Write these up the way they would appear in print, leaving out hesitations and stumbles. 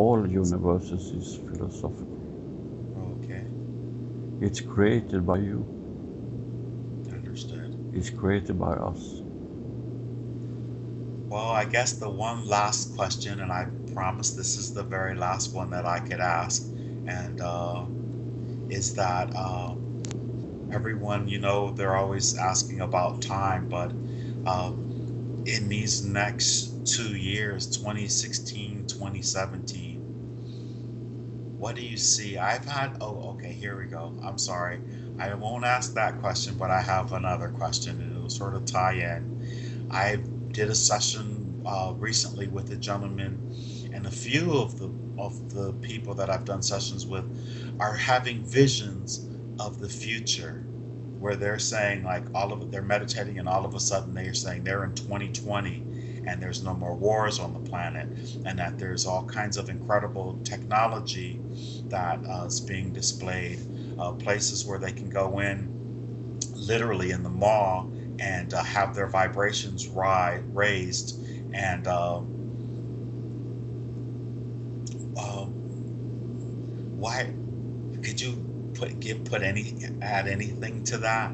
All universes is philosophical. Okay, It's created by you. understood. It's created by us. Well, I guess the one last question, and I promise this is the very last one that I could ask, and is that everyone, they're always asking about time, but um, in these next 2 years, 2016, 2017, what do you see? Oh, okay, here we go. I'm sorry. I won't ask that question, but I have another question, and it'll sort of tie in. I did a session recently with a gentleman, and a few of the people that I've done sessions with are having visions of the future, where they're saying like they're meditating, and all of a sudden they're saying they're in 2020, and there's no more wars on the planet, and that there's all kinds of incredible technology that is being displayed, places where they can go in literally in the mall and have their vibrations raised, and um, why could you add anything to that?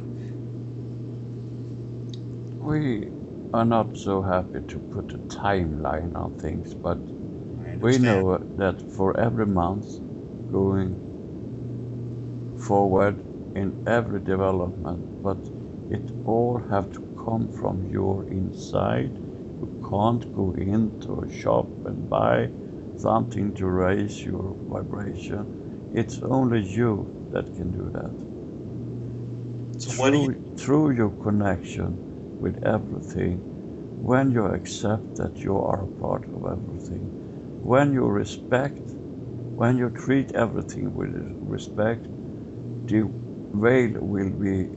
We are not so happy to put a timeline on things, but I we understand. know that for every month going forward in every development, but it all have to come from your inside. You can't go into a shop and buy something to raise your vibration. It's only you that can do that. So what do you Through your connection with everything, when you accept that you are a part of everything, when you respect, when you treat everything with respect, the veil will be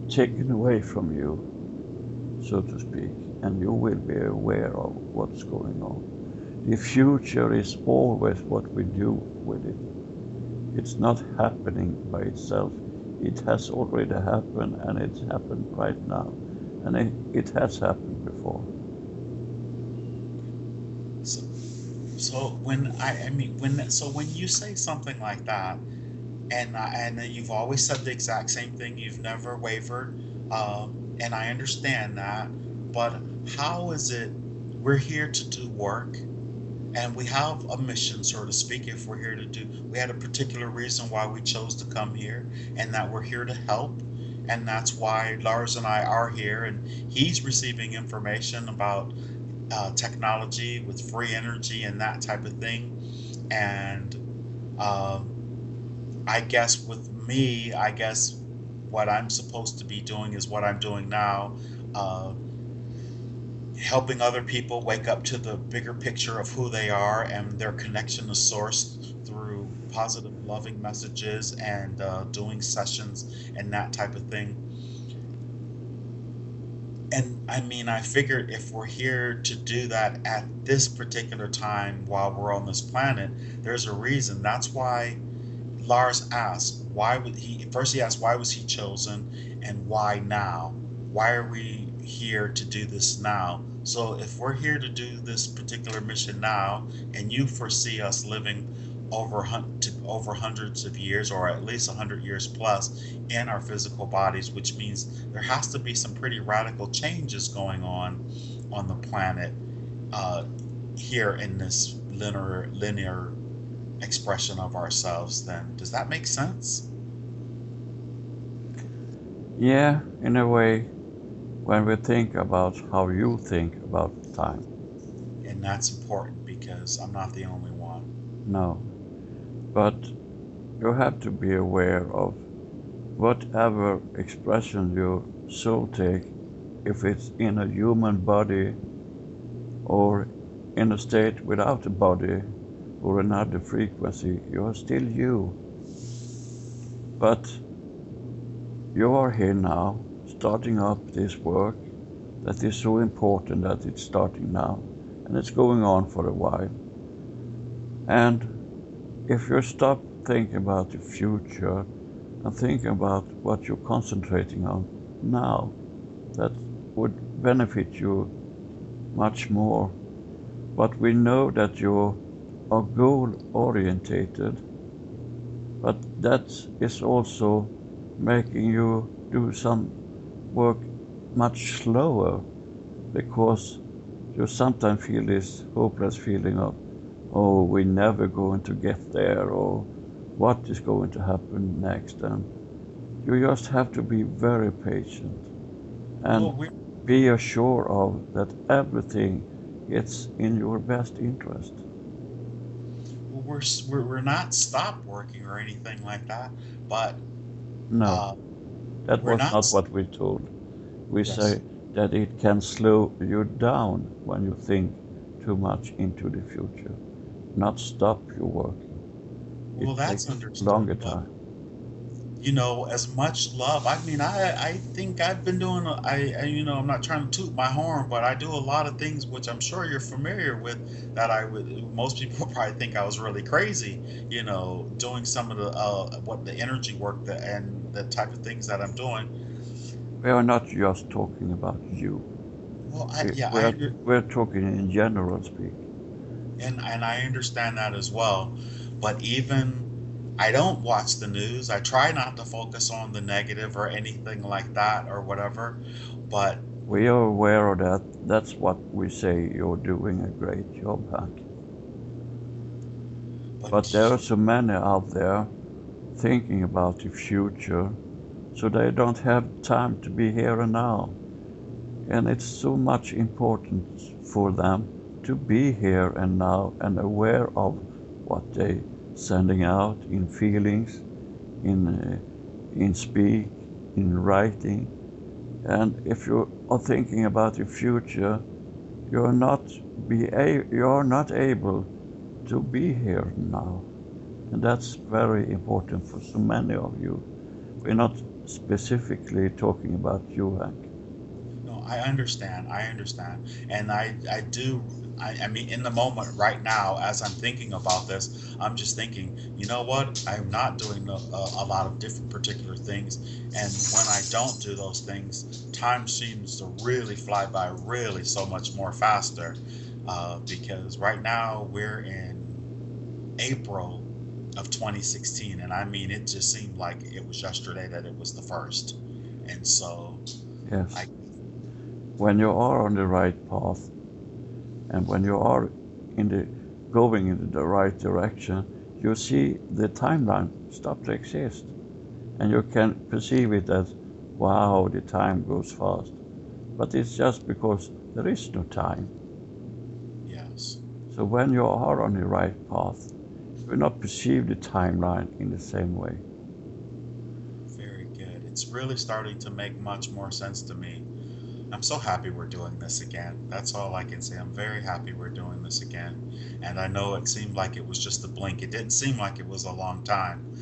taken away from you, so to speak, and you will be aware of what's going on. The future is always what we do with it. It's not happening by itself. It has already happened, and it's happened right now, and it has happened before. so, so when I mean when you say something like that, and you've always said the exact same thing. You've never wavered, and I understand that. But how is it we're here to do work, and we have a mission, so to speak? If we're here to do, we had a particular reason why we chose to come here, and that we're here to help, and that's why Lars and I are here, and he's receiving information about technology with free energy and that type of thing, and um, I guess with me, I guess what I'm supposed to be doing is what I'm doing now, uh, helping other people wake up to the bigger picture of who they are and their connection to source through positive, loving messages, and doing sessions and that type of thing. And I mean, I figured if we're here to do that at this particular time while we're on this planet, there's a reason. That's why Lars asked, why would he first he asked why was he chosen, and why now? Why are we here to do this now? So if we're here to do this particular mission now, and you foresee us living over hundreds of years, or at least 100 years plus, in our physical bodies, which means there has to be some pretty radical changes going on the planet, uh, here in this linear expression of ourselves. Then does that make sense? Yeah, in a way, when we think about how you think about time. And that's important because I'm not the only one. No, but you have to be aware of whatever expression your soul take, if it's in a human body or in a state without a body or another frequency, you are still you. But you are here now, starting up this work that is so important that it's starting now and it's going on for a while. And if you stop thinking about the future and think about what you're concentrating on now, that would benefit you much more. But we know that or goal orientated, but that is also making you do some work much slower because you sometimes feel this hopeless feeling of, oh, we're never going to get there, or what is going to happen next. And you just have to be very patient and Well, we be assured of that everything is in your best interest. well, we're not stopped working or anything like that, but No, uh, that we're was not. not what we told. We Yes. say that it can slow you down when you think too much into the future, not stop your working. Well, It that's takes understood, longer but time. as much love. I mean, I think I've been doing. I'm not trying to toot my horn, but I do a lot of things which I'm sure you're familiar with. That I would most people probably think I was really crazy. Doing some of the what the energy work and the type of things that I'm doing. We are not just talking about you. Well, We, yeah, we're, we're talking in general speak. and I understand that as well. But even I don't watch the news. I try not to focus on the negative or anything like that or whatever. But We are aware of that. That's what we say. You're doing a great job, Hank. But there but are so many out there thinking about the future, so they don't have time to be here and now. And it's so much important for them to be here and now and aware of what they sending out in feelings, in speak, in writing. And if you are thinking about your future, you're not you're not able to be here now. And that's very important for so many of you. We're not specifically talking about you, Hank. no, I understand. I understand. And I do. I mean, in the moment right now, as I'm thinking about this, I'm just thinking, you know what? I'm not doing a lot of different particular things. And when I don't do those things, time seems to really fly by really so much more faster. Because right now we're in April of 2016. And I mean, it just seemed like it was yesterday that it was the first. And so I, Yes. When you are on the right path and when you are in the going in the right direction, you see the timeline stop to exist. And you can perceive it as, wow, the time goes fast. But it's just because there is no time. yes. So when you are on the right path, you will not perceive the timeline in the same way. Very good. It's really starting to make much more sense to me. I'm so happy we're doing this again. That's all I can say. I'm very happy we're doing this again. And I know it seemed like it was just a blink. It didn't seem like it was a long time.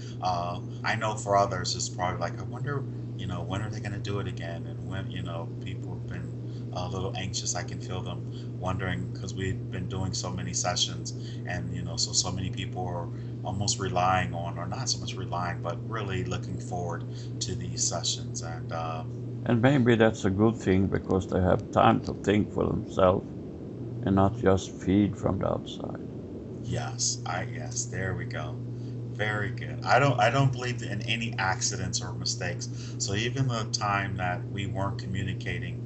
I know for others, it's probably like, I wonder, when are they going to do it again? And when, people have been a little anxious. I can feel them wondering because we've been doing so many sessions and, so many people are almost relying on, or not so much relying, but really looking forward to these sessions. And, And maybe that's a good thing because they have time to think for themselves and not just feed from the outside. yes, there we go. Very good. I don't believe in any accidents or mistakes. So even the time that we weren't communicating,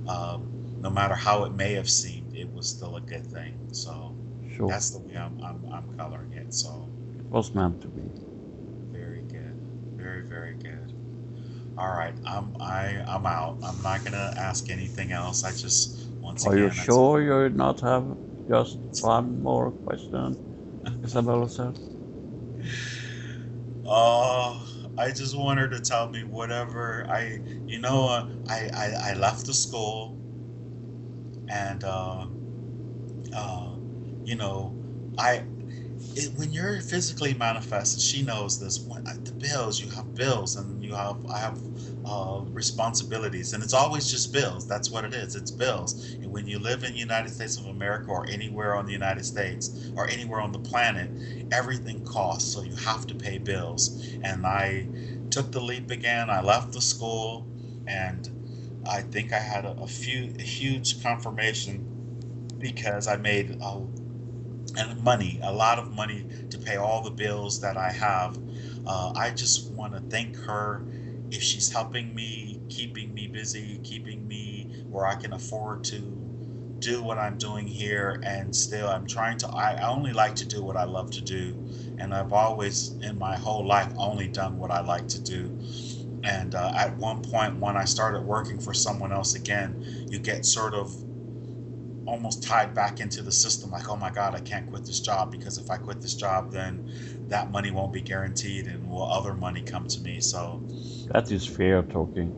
um, no matter how it may have seemed, it was still a good thing. So Sure, that's the way I'm coloring it. So it was meant to be. very good. Very good. All right. I'm out. I'm not gonna ask anything else. I just once Are you again that's sure you not have just one more question, Isabella said? Oh, I just want her to tell me whatever I left the school and uh, you know, I when you're physically manifested, she knows this. When the bills, you have bills, and I have responsibilities, and it's always just bills. That's what it is. It's bills. And when you live in the United States of America or anywhere on the United States or anywhere on the planet, everything costs. So you have to pay bills. And I took the leap again. I left the school, and I think I had a huge confirmation because I made and money, a lot of money to pay all the bills that I have. I just want to thank her if she's helping me, keeping me busy, keeping me where I can afford to do what I'm doing here. And still, I'm trying to, I only like to do what I love to do. And I've always, in my whole life, only done what I like to do. And at one point, when I started working for someone else again, you get sort of almost tied back into the system, like, oh my god, I can't quit this job, because if I quit this job, then that money won't be guaranteed and will other money come to me. So That is fear talking.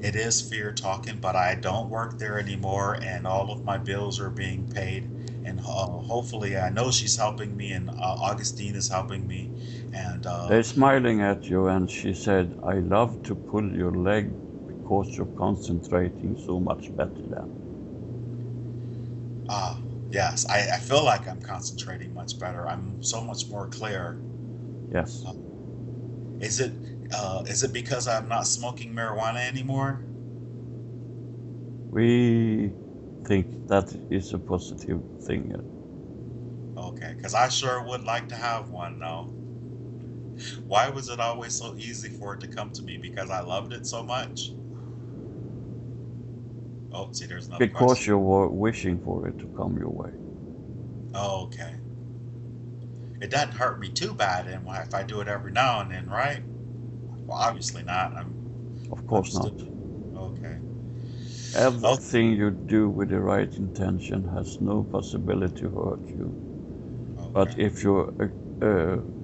it is fear talking, but I don't work there anymore, and all of my bills are being paid. And hopefully, I know she's helping me, and Augustine is helping me. And They're smiling at you, and she said, I love to pull your leg because you're concentrating so much better than. ah, yes, I feel like I'm concentrating much better. I'm so much more clear. Yes, Uh, is it is it because I'm not smoking marijuana anymore? we think that is a positive thing. Okay, because I sure would like to have one now. Why was it always so easy for it to come to me? Because I loved it so much? Oh, see, there's another Because question. you were wishing for it to come your way. Oh, okay. It doesn't hurt me too bad, and if I do it every now and then, right? Well, obviously not. Of I'm course still not. okay. Oh, Everything you do with the right intention has no possibility to hurt you. But okay. if you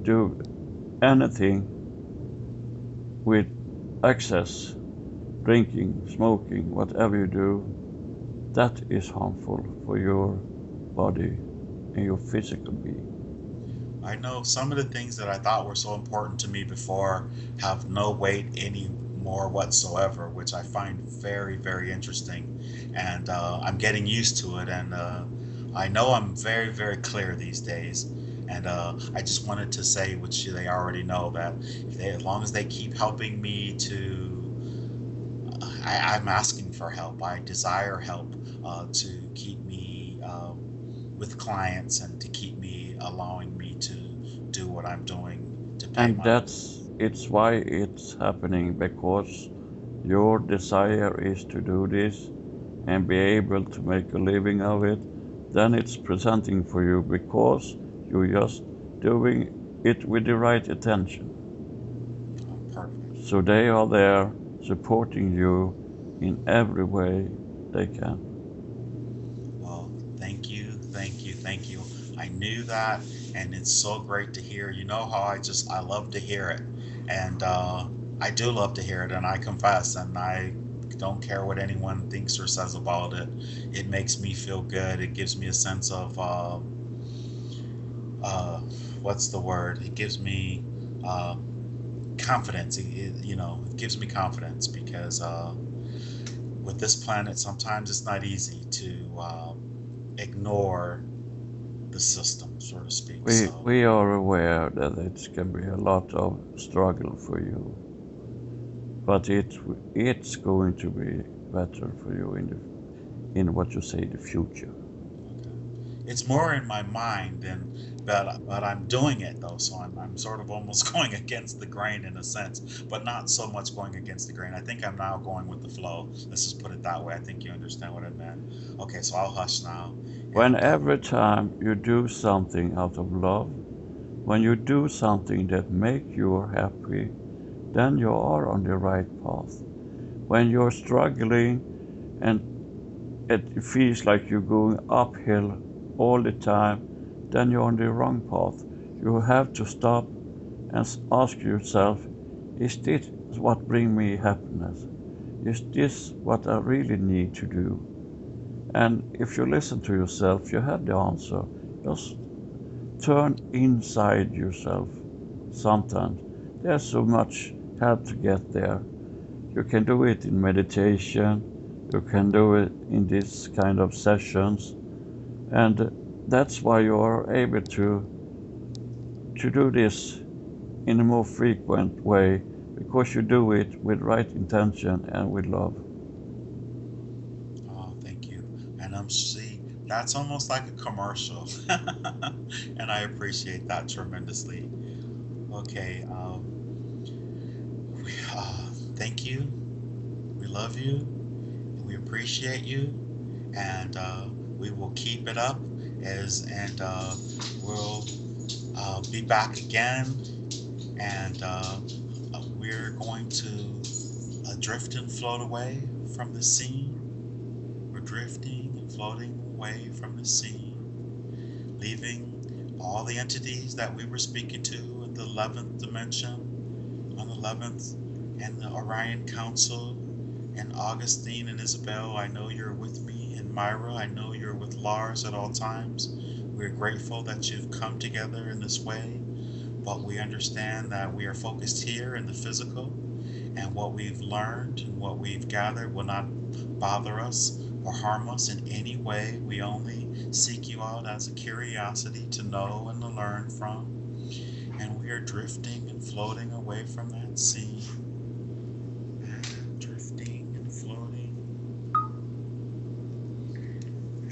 do anything with excess, drinking, smoking, whatever you do, that is harmful for your body and your physical being. I know some of the things that I thought were so important to me before have no weight anymore whatsoever, which I find very, very interesting. And I'm getting used to it. And I know I'm very, very clear these days. And I just wanted to say, which they already know, that if they, as long as they keep helping me I'm asking for help. I desire help to keep me with clients and to keep me allowing me to do what I'm doing to pay And my it's why it's happening, because your desire is to do this and be able to make a living of it. Then it's presenting for you because you're just doing it with the right attention. perfect. So they are there supporting you in every way they can. Well, thank you, thank you, thank you. I knew that, and it's so great to hear. You know how I love to hear it, and I do love to hear it, and I confess, and I don't care what anyone thinks or says about it. It makes me feel good. It gives me a sense of uh, what's the word? It gives me uh, confidence. It gives me confidence because with this planet, sometimes it's not easy to ignore the system, so to speak. So, We are aware that it can be a lot of struggle for you, but it's going to be better for you in what you say the future. okay. It's more in my mind than, but I'm doing it though, so I'm sort of almost going against the grain in a sense, but not so much going against the grain. I think I'm now going with the flow. Let's just put it that way. I think you understand what I meant. Okay, so I'll hush now, When and every time you do something out of love, when you do something that make you happy, then you are on the right path. When you're struggling and it feels like you're going uphill all the time, then you're on the wrong path. You have to stop and ask yourself, is this what brings me happiness? Is this what I really need to do? And if you listen to yourself, you have the answer. Just turn inside yourself. Sometimes there's so much help to get there. You can do it in meditation, you can do it in these kind of sessions, and that's why you are able to do this in a more frequent way, because you do it with right intention and with love. oh, thank you. And I'm see That's almost like a commercial. And I appreciate that tremendously. Okay, thank you. We love you. We appreciate you. And we will keep it up and we'll be back again. And we're going to drift and float away from the scene. We're drifting and floating away from the scene, leaving all the entities that we were speaking to in the 11th dimension, on the 11th, and the Orion Council, and Augustine and Isabel. I know you're with me, and Myra, I know you're with Lars at all times. We're grateful that you've come together in this way, but we understand that we are focused here in the physical, and what we've learned and what we've gathered will not bother us or harm us in any way. We only seek you out as a curiosity to know and to learn from. And we are drifting and floating away from that scene. And drifting and floating.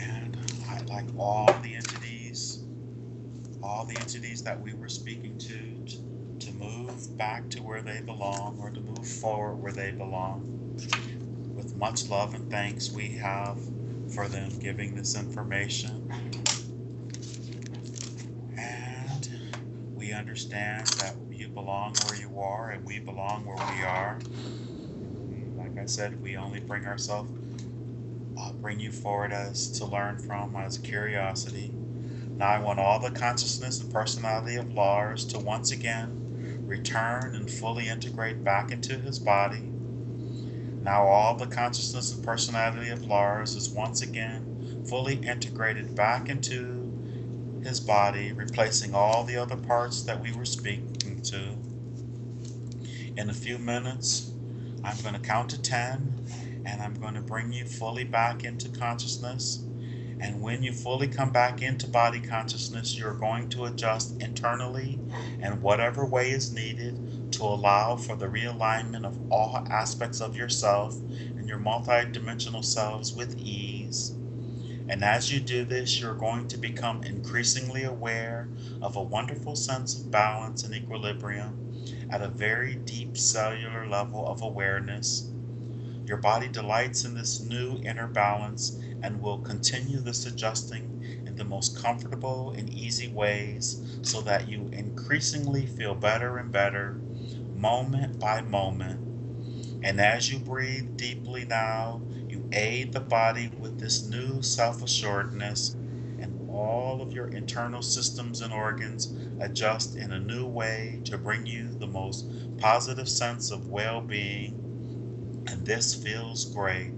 And I like all the entities that we were speaking to move back to where they belong or to move forward where they belong. With much love and thanks we have for them giving this information. And we understand that you belong where you are and we belong where we are. Like I said, we only bring ourselves, bring you forward as to learn from, as curiosity. Now I want all the consciousness and personality of Lars to once again return and fully integrate back into his body. Now all the consciousness and personality of Lars is once again fully integrated back into his body, replacing all the other parts that we were speaking to. In a few minutes, I'm going to count to 10 and I'm going to bring you fully back into consciousness. And when you fully come back into body consciousness, you're going to adjust internally in whatever way is needed to allow for the realignment of all aspects of yourself and your multidimensional selves with ease. And as you do this, you're going to become increasingly aware of a wonderful sense of balance and equilibrium at a very deep cellular level of awareness. Your body delights in this new inner balance and will continue this adjusting in the most comfortable and easy ways so that you increasingly feel better and better moment by moment. And as you breathe deeply now, you aid the body with this new self assuredness, and all of your internal systems and organs adjust in a new way to bring you the most positive sense of well being. And this feels great.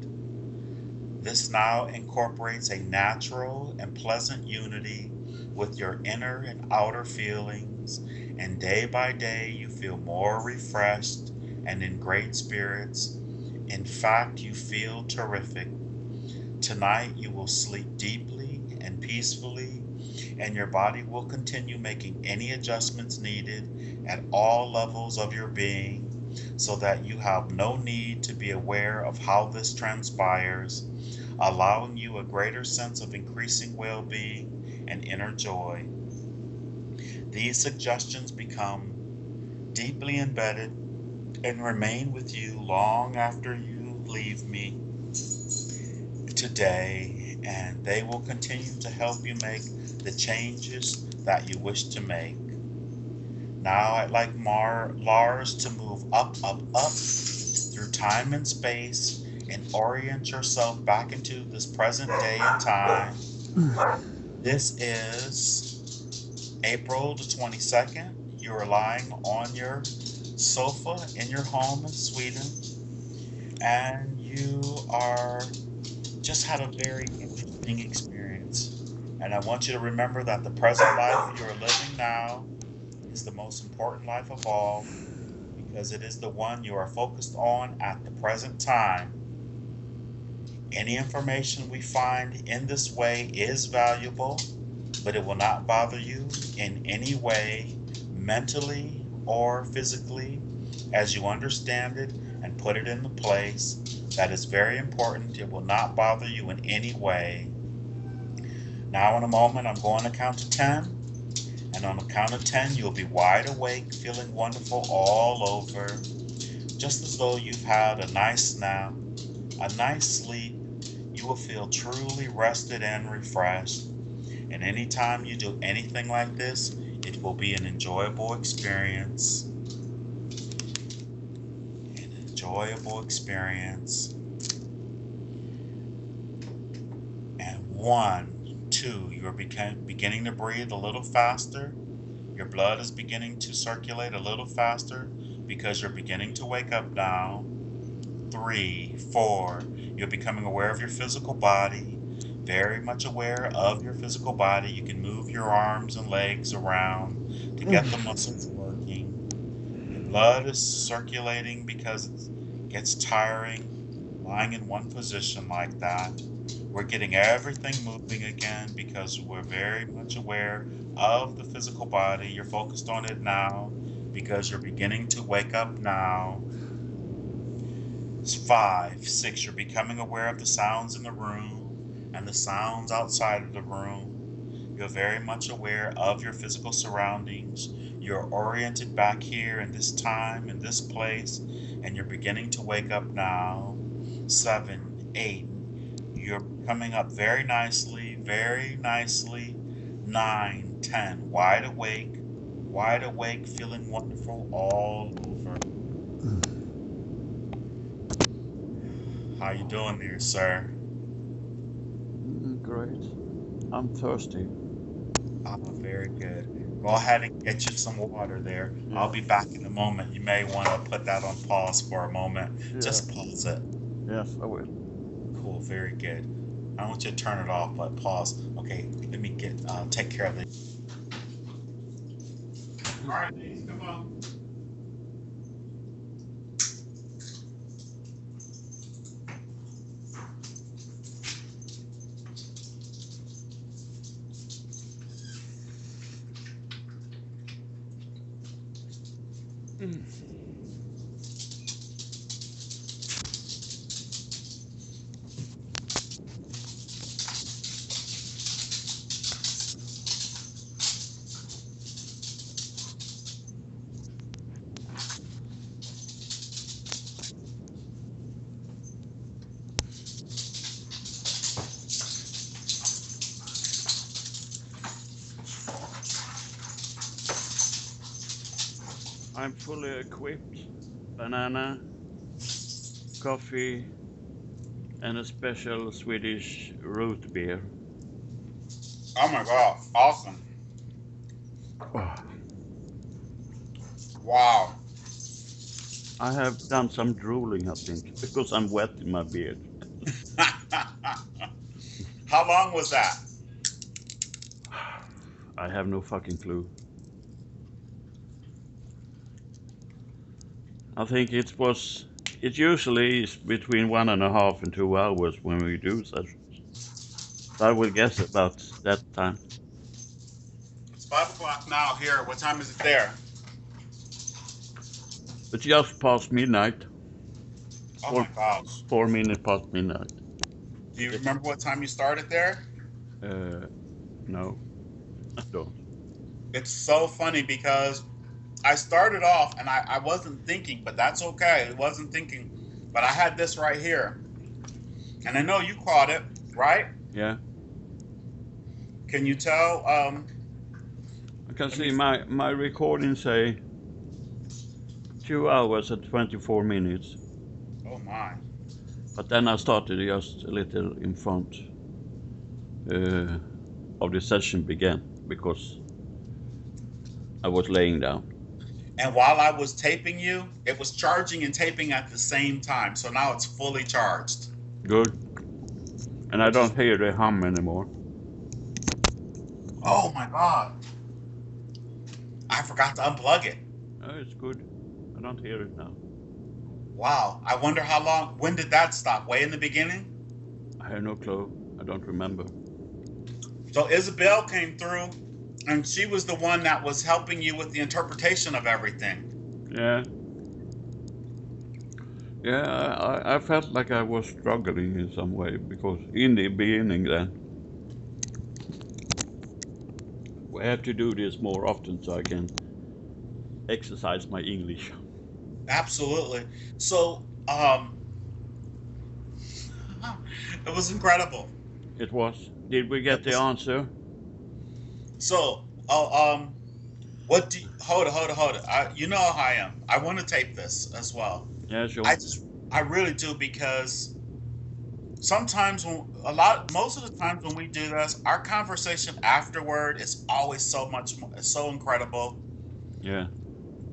This now incorporates a natural and pleasant unity with your inner and outer feelings, and day by day you feel more refreshed and in great spirits. In fact, you feel terrific. Tonight you will sleep deeply and peacefully, and your body will continue making any adjustments needed at all levels of your being so that you have no need to be aware of how this transpires, allowing you a greater sense of increasing well being and inner joy. These suggestions become deeply embedded and remain with you long after you leave me today, and they will continue to help you make the changes that you wish to make. Now I'd like Lars to move up, up, up through time and space and orient yourself back into this present day and time. This is April the 22nd. You are lying on your sofa in your home in Sweden, and you are just had a very interesting experience. And I want you to remember that the present life you are living now is the most important life of all because it is the one you are focused on at the present time. Any information we find in this way is valuable, but it will not bother you in any way, mentally or physically, as you understand it and put it into place. That is very important. It will not bother you in any way. Now, in a moment, I'm going to count to 10. And on the count of 10, you'll be wide awake, feeling wonderful all over, just as though you've had a nice nap, a nice sleep. You will feel truly rested and refreshed. And anytime you do anything like this, it will be an enjoyable experience. An enjoyable experience. And 1, 2, you're beginning to breathe a little faster. Your blood is beginning to circulate a little faster because you're beginning to wake up now. 3, 4, you're becoming aware of your physical body, very much aware of your physical body. You can move your arms and legs around to get the muscles working. Your blood is circulating because it gets tiring lying in one position like that. We're getting everything moving again because we're very much aware of the physical body. You're focused on it now because you're beginning to wake up now. It's 5, 6, you're becoming aware of the sounds in the room and the sounds outside of the room. You're very much aware of your physical surroundings. You're oriented back here in this time, in this place, and you're beginning to wake up now. 7, 8, you're coming up very nicely, very nicely. 9, 10, wide awake, feeling wonderful all over. How you doing there, sir? Great. I'm thirsty. Ah, very good. Go ahead and get you some water there. I'll Yeah. be back in a moment. You may want to put that on pause for a moment. Yeah. Just pause it. Yes, I will. Cool, very good. I don't want you to turn it off, but pause. Okay, let me take care of this. All right, ladies, come on. I'm fully equipped. Banana, coffee, and a special Swedish root beer. Oh my God, awesome. Oh, Wow. I have done some drooling, I think, because I'm wet in my beard. How long was that? I have no fucking clue. I think it was. It usually is between 1.5 and 2 hours when we do sessions. So I will guess about that time. It's 5 o'clock now here. What time is it there? But just past midnight, Oh four my gosh. 4 minutes past midnight. Do you Yes. remember what time you started there? Uh, no, I don't. It's so funny because I started off and I wasn't thinking, but that's okay. I wasn't thinking. But I had this right here. And I know you caught it, right? Yeah, Can you tell? I can Let me see my recording say 2 hours and 24 minutes. Oh my. But then I started just a little in front uh, of the session began because I was laying down. And while I was taping you, it was charging and taping at the same time. So now it's fully charged. Good. And I Which is don't hear the hum anymore. oh my god. I forgot to unplug it. Oh, it's good. I don't hear it now. Wow. I wonder how long when did that stop? Way in the beginning? I have no clue. I don't remember. So Isabel came through and she was the one that was helping you with the interpretation of everything. Yeah. Yeah, I felt like I was struggling in some way because in the beginning then We have to do this more often so I can exercise my English. Absolutely. So, it was incredible. It was. Did we It get the was answer? so. What do? Hold it. You know how I am. I want to tape this as well. Yeah, sure. I just, I really do because sometimes most of the times when we do this, our conversation afterward is always so much more, so incredible, Yeah.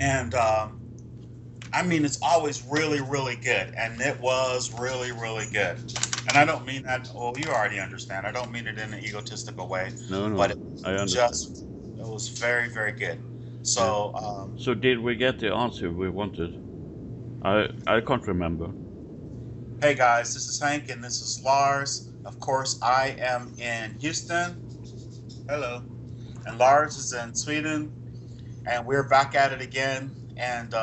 and I mean, it's always really, really good, and it was really, really good. And I don't mean that. Well, you already understand. I don't mean it in an egotistical way, No, but no. it was I understand. just, it was very, very good. Yeah. So, So did we get the answer we wanted? I can't remember. hey guys, this is Hank, and this is Lars. Of course, I am in Houston. Hello, and Lars is in Sweden, and we're back at it again, and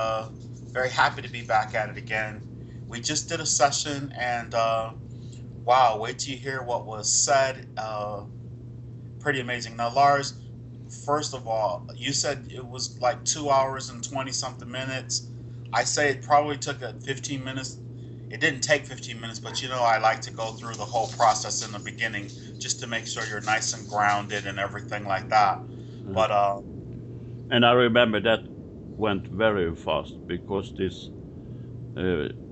very happy to be back at it again. We just did a session, and wow, wait till you hear what was said. Pretty amazing. Now, Lars, first of all, you said it was like 2 hours and 20 something minutes. I say it probably took 15 minutes. It didn't take 15 minutes, but you know, I like to go through the whole process in the beginning just to make sure you're nice and grounded and everything like that. Uh, But and I remember that went very fast because this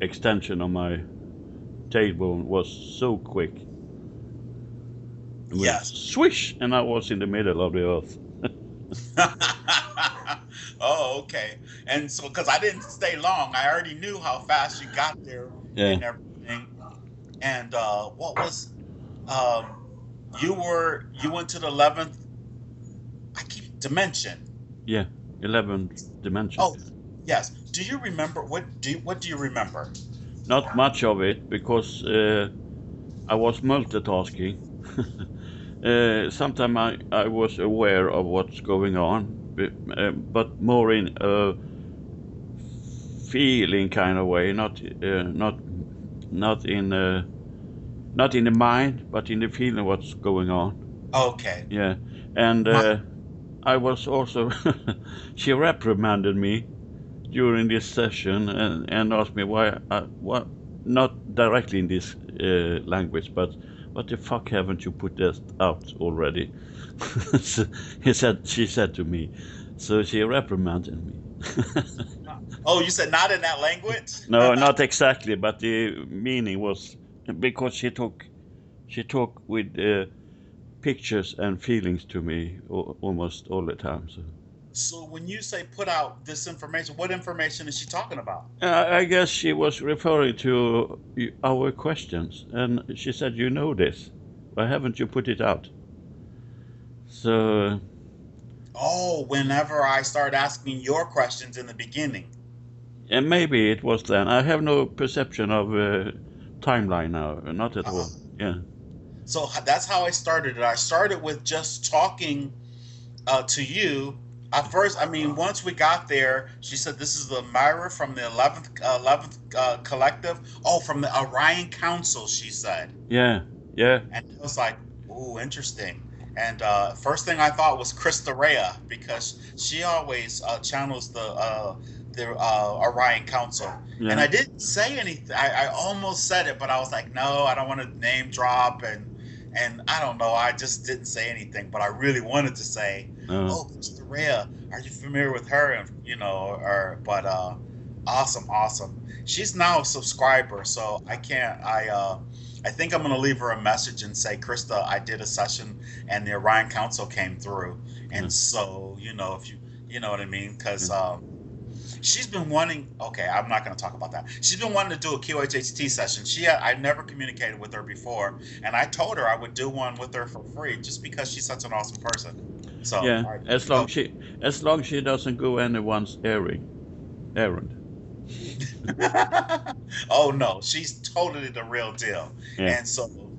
extension of my tailbone was so quick. It went yes. swish, and I was in the middle of the earth. Oh, okay. And so, because I didn't stay long, I already knew how fast you got there Yeah, and everything. And what was um, you went to the 11th? I keep dimension. yeah, 11th dimension. Oh, yes. Do you remember what do you remember? Not much of it because I was multitasking. Sometimes I was aware of what's going on, but more in a feeling kind of way, not in not in the mind, but in the feeling what's going on. Okay. Yeah, and My I was also she reprimanded me during this session and asked me why what not directly in this language, but what the fuck haven't you put that out already? So she said to me, so she reprimanded me. oh, you said not in that language? No, not exactly, but the meaning was because she talked with pictures and feelings to me almost all the time. So So when you say put out this information, what information is she talking about? I guess she was referring to our questions, and she said, "You know this. Why haven't you put it out?" So, Oh, whenever I start asking your questions in the beginning. and maybe it was then. I have no perception of timeline now, not at Uh, all. Yeah, so that's how I started it. I started with just talking to you. At first, I mean, once we got there, she said, "This is the Myra from the 11th collective." Oh, from the Orion Council, she said, yeah, yeah, and I was like, "Ooh, interesting." And first thing I thought was Krista Rea because she always channels the Orion Council. And yeah. I didn't say anything. I almost said it, but I was like, no, I don't want to name drop and I don't know. I just didn't say anything, but I really wanted to say, No, "Oh, Krista Rea, are you familiar with her?" And but awesome, awesome. She's now a subscriber, so I can't. I think I'm gonna leave her a message and say, Krista, I did a session and the Orion Council came through, yeah, and so if you know what I mean, yeah. because she's been wanting. Okay, I'm not going to talk about that. She's been wanting to do a QHHT session. I never communicated with her before, and I told her I would do one with her for free just because she's such an awesome person. So, Yeah, all right, there as you long go. as long she doesn't go anyone's errand. Oh no, she's totally the real deal. Yeah, And so, all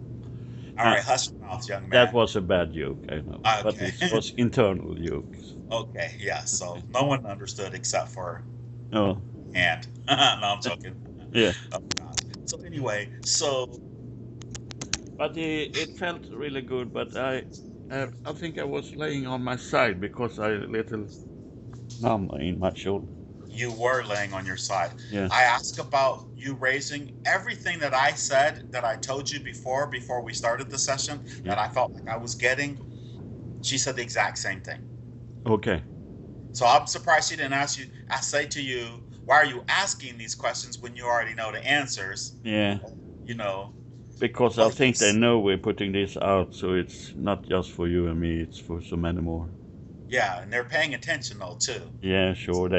uh, right, hush your mouth, young that man. was a bad joke, I know, but Okay, it was internal jokes. okay, yeah. So no one understood except for Oh, and. No, I'm joking. yeah, Oh God. So anyway, so but it felt really good. But I think I was laying on my side because I little numb in my shoulder. You were laying on your side. Yeah, I asked about you raising everything that I said that I told you before we started the session yeah. that I felt like I was getting. She said the exact same thing. Okay. So I'm surprised she didn't ask you. I say to you, why are you asking these questions when you already know the answers? Yeah, You know, because I think they please. know we're putting this out, so it's not just for you and me, it's for so many more. Yeah, and they're paying attention though too. Yeah, sure. They